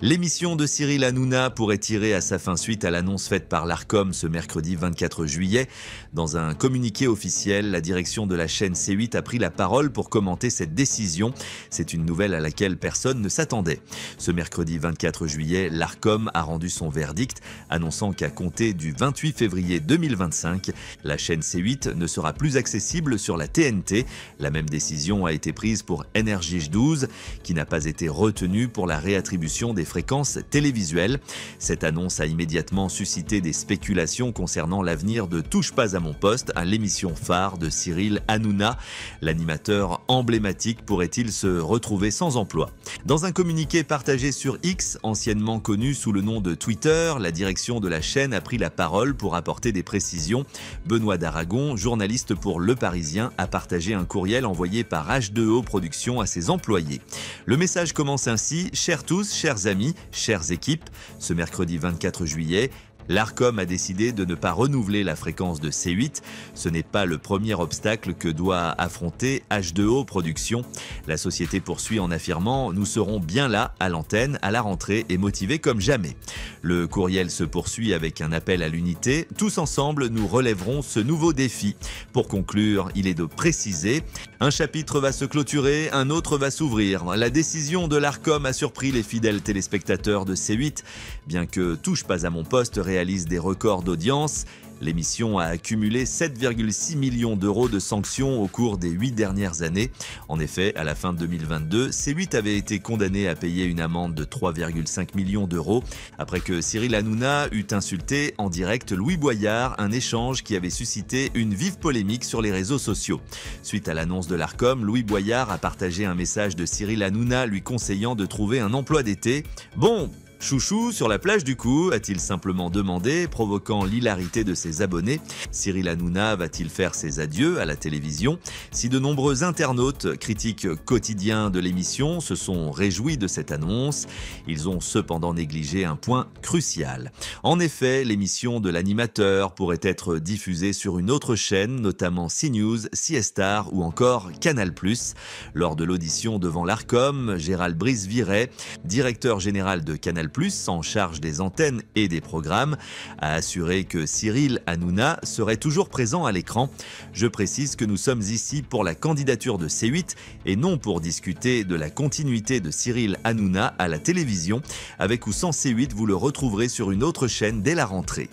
L'émission de Cyril Hanouna pourrait tirer à sa fin suite à l'annonce faite par l'Arcom ce mercredi 24 juillet. Dans un communiqué officiel, la direction de la chaîne C8 a pris la parole pour commenter cette décision. C'est une nouvelle à laquelle personne ne s'attendait. Ce mercredi 24 juillet, l'Arcom a rendu son verdict, annonçant qu'à compter du 28 février 2025, la chaîne C8 ne sera plus accessible sur la TNT. La même décision a été prise pour NRJ 12, qui n'a pas été retenue pour la réattribution des fréquences télévisuelles. Cette annonce a immédiatement suscité des spéculations concernant l'avenir de Touche pas à mon poste, l'émission phare de Cyril Hanouna. L'animateur emblématique pourrait-il se retrouver sans emploi? Dans un communiqué partagé sur X, anciennement connu sous le nom de Twitter, la direction de la chaîne a pris la parole pour apporter des précisions. Benoît d'Aragon, journaliste pour Le Parisien, a partagé un courriel envoyé par H2O Productions à ses employés. Le message commence ainsi: chers tous, chers amis, chères équipes, ce mercredi 24 juillet, l'Arcom a décidé de ne pas renouveler la fréquence de C8. Ce n'est pas le premier obstacle que doit affronter H2O Productions. La société poursuit en affirmant: nous serons bien là, à l'antenne, à la rentrée et motivés comme jamais. Le courriel se poursuit avec un appel à l'unité. Tous ensemble, nous relèverons ce nouveau défi. Pour conclure, il est de préciser: un chapitre va se clôturer, un autre va s'ouvrir. La décision de l'Arcom a surpris les fidèles téléspectateurs de C8. Bien que Touche pas à mon poste réalise des records d'audience, l'émission a accumulé 7,6 millions d'euros de sanctions au cours des 8 dernières années. En effet, à la fin de 2022, C8 avait été condamné à payer une amende de 3,5 millions d'euros après que Cyril Hanouna eut insulté en direct Louis Boyard, un échange qui avait suscité une vive polémique sur les réseaux sociaux. Suite à l'annonce de l'Arcom, Louis Boyard a partagé un message de Cyril Hanouna lui conseillant de trouver un emploi d'été. Bon, chouchou sur la plage du coup, a-t-il simplement demandé, provoquant l'hilarité de ses abonnés. Cyril Hanouna va-t-il faire ses adieux à la télévision? Si de nombreux internautes, critiques quotidiens de l'émission, se sont réjouis de cette annonce, ils ont cependant négligé un point crucial. En effet, l'émission de l'animateur pourrait être diffusée sur une autre chaîne, notamment CNews, Siestar ou encore Canal+. Lors de l'audition devant l'Arcom, Gérald Brice-Viret, directeur général de Canal+, en charge des antennes et des programmes, a assuré que Cyril Hanouna serait toujours présent à l'écran. Je précise que nous sommes ici pour la candidature de C8 et non pour discuter de la continuité de Cyril Hanouna à la télévision. Avec ou sans C8, vous le retrouverez sur une autre chaîne dès la rentrée.